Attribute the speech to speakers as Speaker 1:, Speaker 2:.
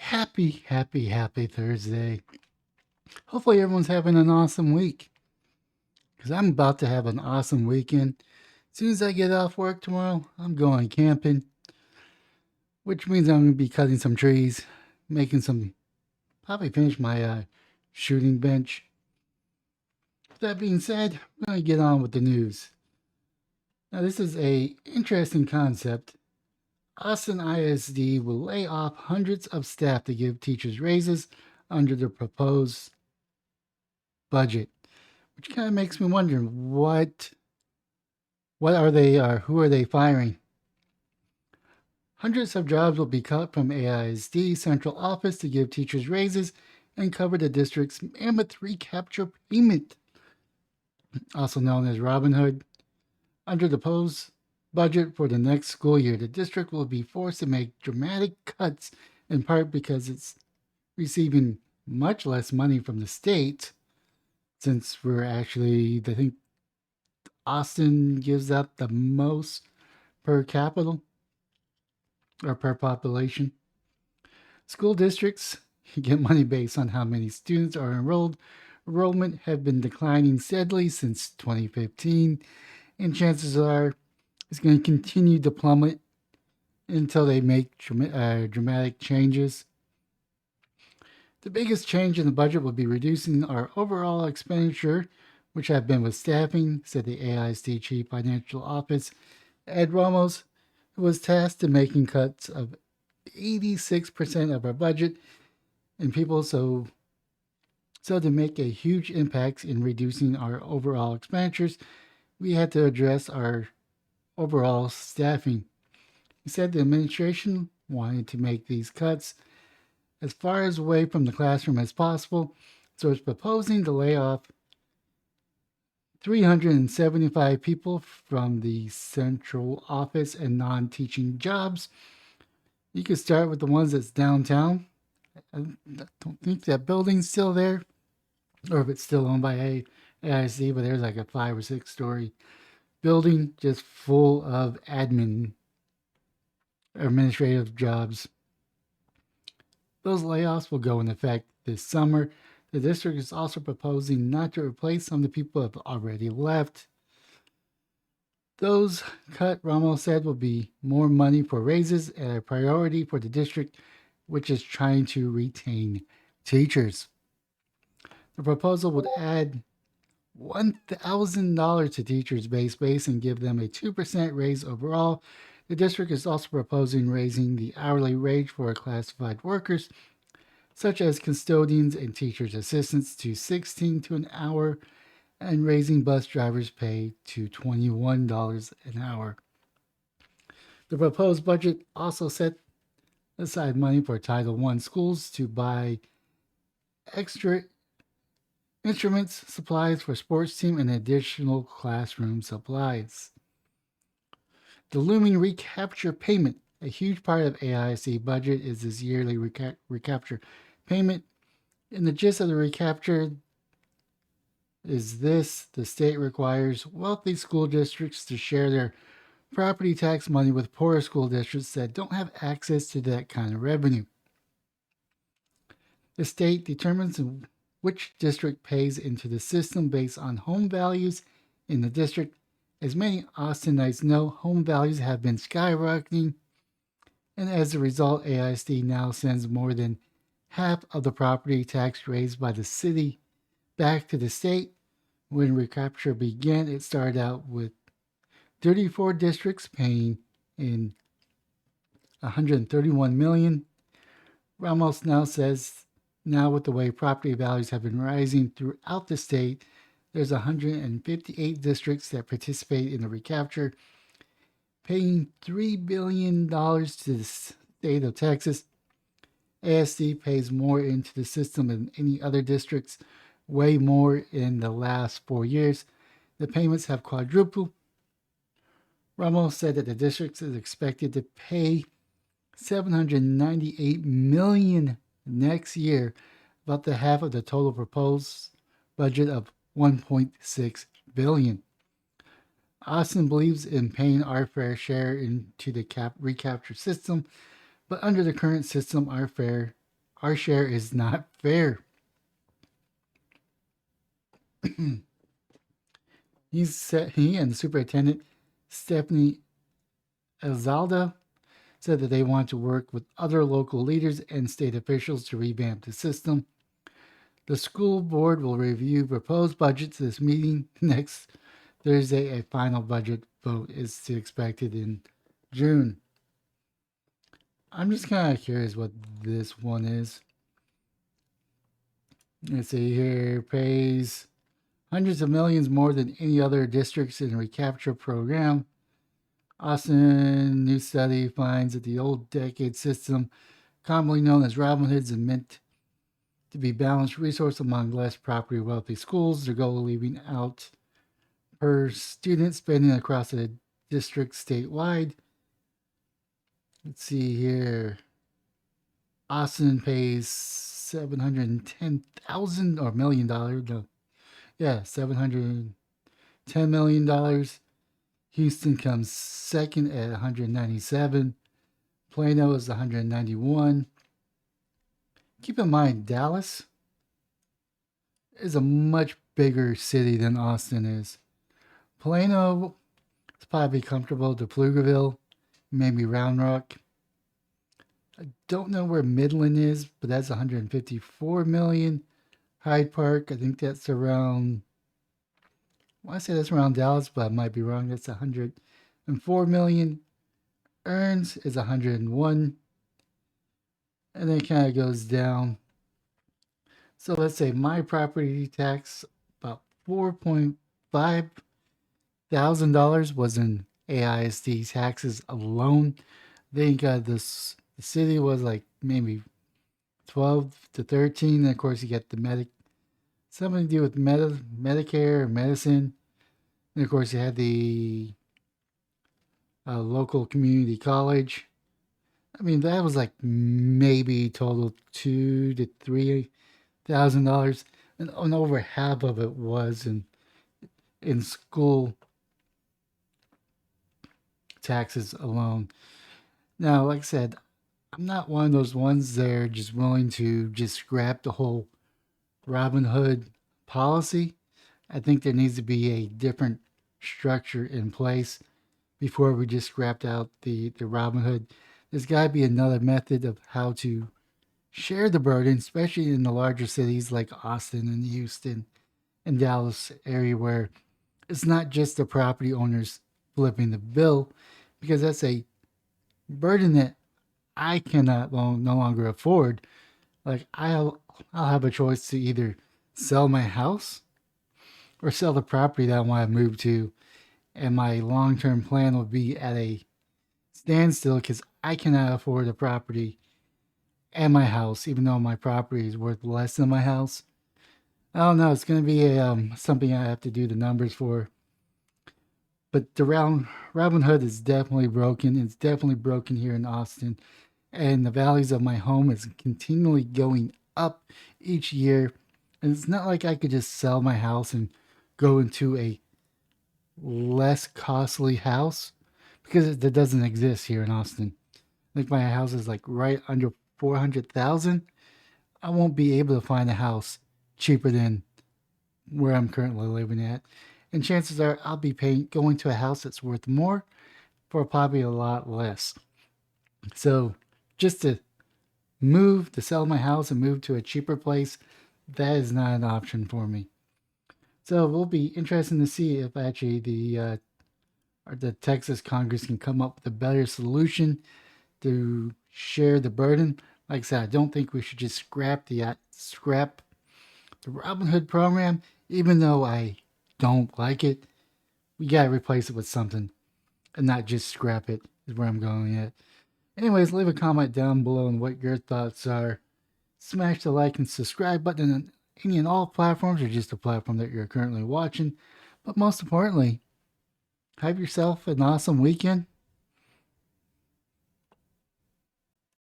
Speaker 1: Happy Thursday. Hopefully, everyone's having an awesome week because I'm about to have an awesome weekend. As soon as I get off work tomorrow, I'm going camping, which means I'm going to be cutting some trees, making some, probably finish my shooting bench. That being said, I'm going to get on with the news. Now, this is a interesting concept. Austin ISD will lay off hundreds of staff to give teachers raises under the proposed budget, which kind of makes me wonder what are they who are they firing? Hundreds of jobs will be cut from AISD central office to give teachers raises and cover the district's mammoth recapture payment, also known as Robin Hood. Under the proposed budget for the next school year, the district will be forced to make dramatic cuts, in part because it's receiving much less money from the state, since we're actually, I think Austin gives out the most per capita or per population. School districts get money based on how many students are enrolled. Enrollment have been declining steadily since 2015, and chances are it's going to continue to plummet until they make dramatic changes. The biggest change in the budget will be reducing our overall expenditure, which have been with staffing, said the AISD Chief Financial Office, Ed Ramos, who was tasked to making cuts of 86% of our budget and people so to make a huge impact in reducing our overall expenditures, we had to address our overall staffing. He said the administration wanted to make these cuts as far as away from the classroom as possible, so it's proposing to lay off 375 people from the central office and non-teaching jobs. You could start with the ones that's downtown. I don't think that building's still there, or if it's still owned by AIC, but there's like a 5 or 6 story building just full of administrative jobs. Those layoffs will go in effect this summer. The district is also proposing not to replace some of the people who have already left. Those cut, Ramos said, will be more money for raises and a priority for the district, which is trying to retain teachers. The proposal would add $1,000 to teachers' base and give them a 2% raise overall. The district is also proposing raising the hourly wage for classified workers, such as custodians and teachers' assistants, to $16 to an hour, and raising bus drivers' pay to $21 an hour. The proposed budget also set aside money for Title I schools to buy extra instruments, supplies for sports team, and additional classroom supplies. The looming recapture payment. A huge part of AIC budget is this yearly recapture payment. And the gist of the recapture is this: the state requires wealthy school districts to share their property tax money with poorer school districts that don't have access to that kind of revenue. The state determines which district pays into the system based on home values in the district. As many Austinites know, home values have been skyrocketing, and as a result, AISD now sends more than half of the property tax raised by the city back to the state. When recapture began, it started out with 34 districts paying in 131 million. Ramos now says, now with the way property values have been rising throughout the state, there's 158 districts that participate in the recapture, paying $3 billion to the state of Texas. ASD pays more into the system than any other districts, way more in the last 4 years. The payments have quadrupled. Ramos said that the district is expected to pay $798 million next year, about the half of the total proposed budget of $1.6 billion. Austin believes in paying our fair share into the recapture system, but under the current system, our fair Our share is not fair. He and the superintendent, Stephanie Elzalda, said that they want to work with other local leaders and state officials to revamp the system. The school board will review proposed budgets this meeting next Thursday. A final budget vote is expected in June. I'm just kind of curious what this one is. Let's see here. Pays hundreds of millions more than any other districts in the recapture program. Austin new study finds that the old decade system, commonly known as Robin Hood's, is meant to be balanced resource among less property wealthy schools. The goal of leaving out per student spending across the district statewide. Let's see here. Austin pays $710,000 or $1,000,000. No, yeah, $710 million. Houston comes second at 197. Plano is 191. Keep in mind, Dallas is a much bigger city than Austin is. Plano is probably comfortable to Pflugerville, maybe Round Rock. I don't know where Midland is, but that's 154 million. Hyde Park, I think that's around. I want to say that's around Dallas, but I might be wrong. That's 104 million. Earns is 101, and then it kind of goes down. So let's say my property tax about $4,500 was in AISD taxes alone. I think the city was like maybe 12 to 13. And of course, you get the something to do with Medicare or medicine. And of course, you had the local community college. I mean, that was like maybe total $2,000 to $3,000, and over half of it was in school taxes alone. Now, like I said, I'm not one of those ones that are just willing to just scrap the whole Robin Hood policy. I think there needs to be a different structure in place before we just scrapped out the Robin Hood. There's got to be another method of how to share the burden, especially in the larger cities like Austin and Houston and Dallas area, where it's not just the property owners flipping the bill, because that's a burden that I cannot no longer afford. Like I'll have a choice to either sell my house or sell the property that I want to move to, and my long term plan will be at a standstill because I cannot afford the property and my house, even though my property is worth less than my house. I don't know. It's going to be something I have to do the numbers for. But the Robin Hood is definitely broken. It's definitely broken here in Austin, and the values of my home is continually going up each year. And it's not like I could just sell my house and go into a less costly house, because that doesn't exist here in Austin. I think my house is like right under 400,000. I won't be able to find a house cheaper than where I'm currently living at. And chances are I'll be going to a house that's worth more for probably a lot less. So just to sell my house and move to a cheaper place, that is not an option for me. So it will be interesting to see if actually the Texas Congress can come up with a better solution to share the burden. Like I said, I don't think we should just scrap the Robin Hood program, even though I don't like it. We gotta replace it with something, and not just scrap it. Is where I'm going at. Anyways, leave a comment down below on what your thoughts are. Smash the like and subscribe button on any and all platforms, or just the platform that you're currently watching. But most importantly, have yourself an awesome weekend,